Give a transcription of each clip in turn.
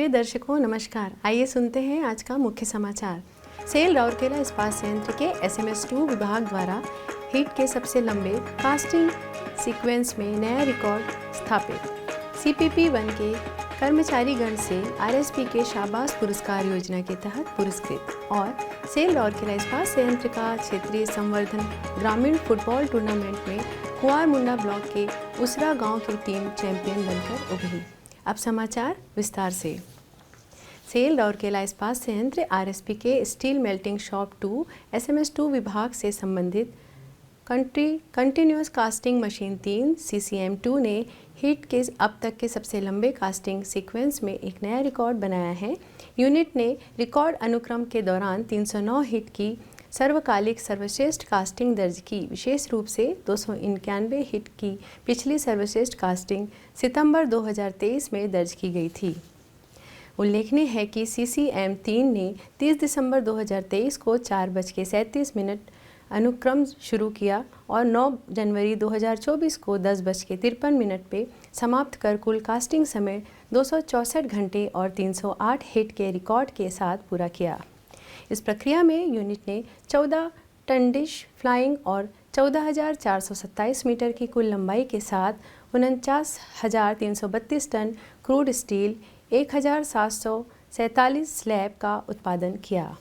प्रिय दर्शकों नमस्कार। आइए सुनते हैं आज का मुख्य समाचार। सेल राउरकेला इस्पात संयंत्र के SMS-2 विभाग द्वारा हिट के सबसे लंबे कास्टिंग सीक्वेंस में नया रिकॉर्ड स्थापित। CPP-1 के कर्मचारीगण से RSP के शाबाश पुरस्कार योजना के तहत पुरस्कृत और सेल राउरकेला इस्पात संयंत्र का क्षेत्रीय संवर्धन ग्रामीण फुटबॉल टूर्नामेंट में कुआरमुंडा ब्लॉक के उसरा गांव की टीम चैंपियन बनकर उभरी। अब समाचार विस्तार से। सेल राउरकेला इस्पात संयंत्र RSP के स्टील मेल्टिंग शॉप 2 SMS-2 विभाग से संबंधित कंटिन्यूअस कास्टिंग मशीन 3 CCM-2 ने हिट के अब तक के सबसे लंबे कास्टिंग सीक्वेंस में एक नया रिकॉर्ड बनाया है। यूनिट ने रिकॉर्ड अनुक्रम के दौरान 309 हिट की सर्वकालिक सर्वश्रेष्ठ कास्टिंग दर्ज की। विशेष रूप से 291 हिट की पिछली सर्वश्रेष्ठ कास्टिंग सितंबर 2023 में दर्ज की गई थी। उल्लेखनीय है कि CCM-3 ने 30 दिसंबर 2023 को 4:37 अनुक्रम शुरू किया और 9 जनवरी 2024 को 10:53 पे समाप्त कर कुल कास्टिंग समय 264 घंटे और 308 हिट के रिकॉर्ड के साथ पूरा किया। इस प्रक्रिया में यूनिट ने 14 टन डिश फ्लाइंग और 14,427 मीटर की कुल लंबाई के साथ 49,332 टन क्रूड स्टील 1,747 स्लैब का उत्पादन किया।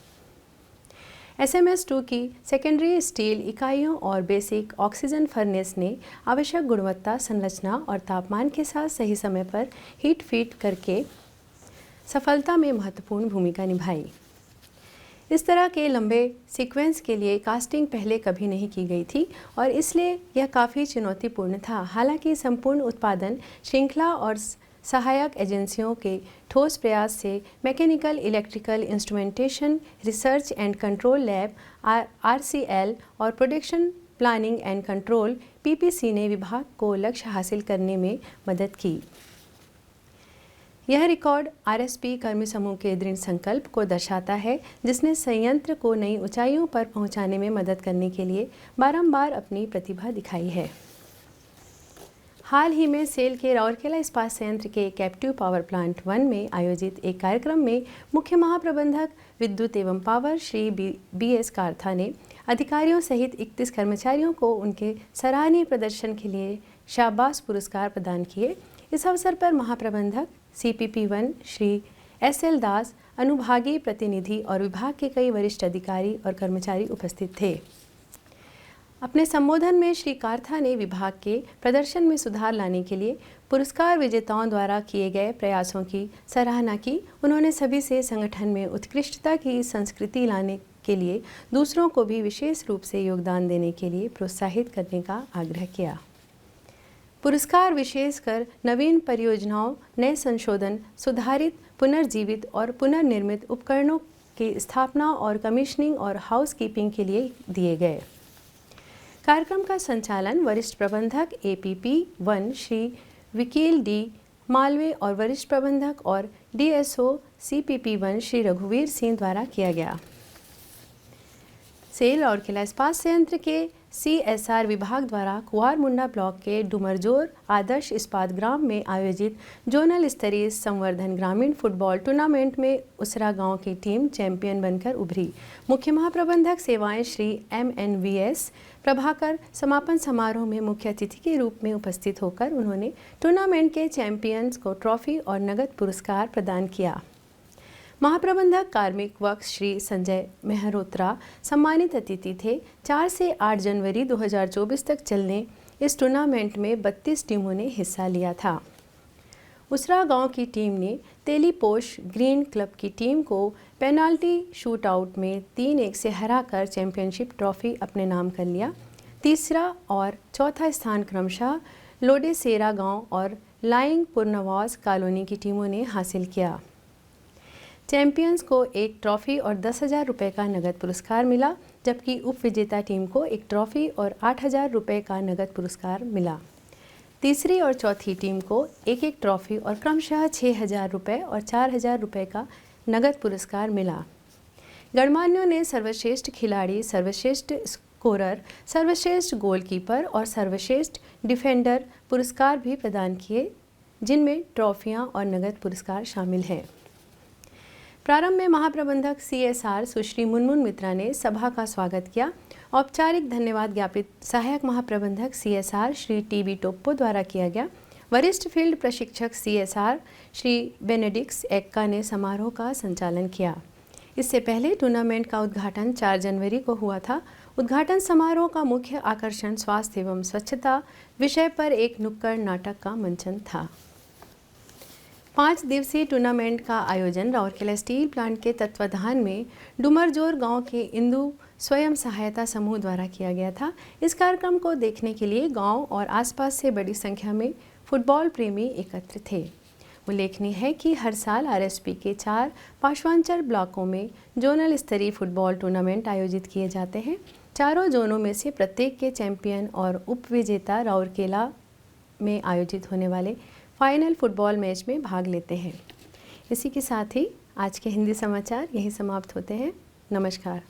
SMS-2 की सेकेंडरी स्टील इकाइयों और बेसिक ऑक्सीजन फर्नेस ने आवश्यक गुणवत्ता, संरचना और तापमान के साथ सही समय पर हीट फीड करके सफलता में महत्वपूर्ण भूमिका निभाई। इस तरह के लंबे सीक्वेंस के लिए कास्टिंग पहले कभी नहीं की गई थी और इसलिए यह काफ़ी चुनौतीपूर्ण था। हालांकि संपूर्ण उत्पादन श्रृंखला और सहायक एजेंसियों के ठोस प्रयास से mechanical electrical instrumentation research and control lab RCL और production planning and control PPC ने विभाग को लक्ष्य हासिल करने में मदद की। यह रिकॉर्ड RSP कर्मी समूह के दृढ़ संकल्प को दर्शाता है, जिसने संयंत्र को नई ऊंचाइयों पर पहुंचाने में मदद करने के लिए बारंबार अपनी प्रतिभा दिखाई है। हाल ही में सेल के राउरकेला इस्पात संयंत्र के कैप्टिव पावर प्लांट 1 में आयोजित एक कार्यक्रम में मुख्य महाप्रबंधक विद्युत एवं पावर श्री BS कार्था ने अधिकारियों सहित 31 कर्मचारियों को उनके सराहनीय प्रदर्शन के लिए शाबाश पुरस्कार प्रदान किए। इस अवसर पर महाप्रबंधक CPP-1 श्री SL दास, अनुभागीय प्रतिनिधि और विभाग के कई वरिष्ठ अधिकारी और कर्मचारी उपस्थित थे। अपने संबोधन में श्री कार्था ने विभाग के प्रदर्शन में सुधार लाने के लिए पुरस्कार विजेताओं द्वारा किए गए प्रयासों की सराहना की। उन्होंने सभी से संगठन में उत्कृष्टता की संस्कृति लाने के लिए दूसरों को भी विशेष रूप से योगदान देने के लिए प्रोत्साहित करने का आग्रह किया। पुरस्कार विशेषकर नवीन परियोजनाओं, नए संशोधन, सुधारित, पुनर्जीवित और पुनर्निर्मित उपकरणों की स्थापना और कमीशनिंग और हाउसकीपिंग के लिए दिए गए। कार्यक्रम का संचालन वरिष्ठ प्रबंधक APP-1 श्री वकील D मालवे और वरिष्ठ प्रबंधक और DSO CPP-1 श्री रघुवीर सिंह द्वारा किया गया। सेल राउरकेला इस्पात संयंत्र के CSR विभाग द्वारा कुआरमुंडा ब्लॉक के डुमरजोर आदर्श इस्पात ग्राम में आयोजित जोनल स्तरीय संवर्धन ग्रामीण फुटबॉल टूर्नामेंट में उसरा गांव की टीम चैंपियन बनकर उभरी। मुख्य महाप्रबंधक सेवाएं श्री MNVS प्रभाकर समापन समारोह में मुख्य अतिथि के रूप में उपस्थित होकर उन्होंने टूर्नामेंट के चैंपियंस को ट्रॉफी और नगद पुरस्कार प्रदान किया। महाप्रबंधक कार्मिक वक्स श्री संजय मेहरोत्रा सम्मानित अतिथि थे। 4 से 8 जनवरी 2024 तक चलने इस टूर्नामेंट में 32 टीमों ने हिस्सा लिया था। उसरा गांव की टीम ने तेलीपोश ग्रीन क्लब की टीम को पेनाल्टी शूटआउट में 3-1 से हराकर चैंपियनशिप ट्रॉफी अपने नाम कर लिया। तीसरा और चौथा स्थान क्रमशः लोडेसेरा गांव और लाइंग पुरनवास कॉलोनी की टीमों ने हासिल किया। चैंपियंस को एक ट्रॉफी और 10,000 रुपये का नगद पुरस्कार मिला, जबकि उप विजेता टीम को एक ट्रॉफी और 8,000 रुपये का नगद पुरस्कार मिला। तीसरी और चौथी टीम को एक एक ट्रॉफी और क्रमशः 6,000 रुपये और 4,000 रुपये का नगद पुरस्कार मिला। गणमान्यों ने सर्वश्रेष्ठ खिलाड़ी, सर्वश्रेष्ठ स्कोरर, सर्वश्रेष्ठ गोलकीपर और सर्वश्रेष्ठ डिफेंडर पुरस्कार भी प्रदान किए, जिनमें ट्रॉफियां और नगद पुरस्कार शामिल हैं। प्रारंभ में महाप्रबंधक CSR सुश्री मुनमुन मित्रा ने सभा का स्वागत किया। औपचारिक धन्यवाद ज्ञापित सहायक महाप्रबंधक CSR श्री TB टोप्पो द्वारा किया गया। वरिष्ठ फील्ड प्रशिक्षक CSR श्री बेनेडिक्स एक्का ने समारोह का संचालन किया। इससे पहले टूर्नामेंट का उद्घाटन 4 जनवरी को हुआ था। उद्घाटन समारोह का मुख्य आकर्षण स्वास्थ्य एवं स्वच्छता विषय पर एक नुक्कड़ नाटक का मंचन था। 5 दिवसीय टूर्नामेंट का आयोजन राउरकेला स्टील प्लांट के तत्वाधान में डुमरजोर गांव के इंदु स्वयं सहायता समूह द्वारा किया गया था। इस कार्यक्रम को देखने के लिए गांव और आसपास से बड़ी संख्या में फुटबॉल प्रेमी एकत्र थे। उल्लेखनीय है कि हर साल RSP के 4 पार्श्वांचल ब्लॉकों में जोनल स्तरीय फुटबॉल टूर्नामेंट आयोजित किए जाते हैं। चारों जोनों में से प्रत्येक के चैंपियन और उपविजेता राउरकेला में आयोजित होने वाले फाइनल फुटबॉल मैच में भाग लेते हैं। इसी के साथ ही आज के हिंदी समाचार यहीं समाप्त होते हैं। नमस्कार।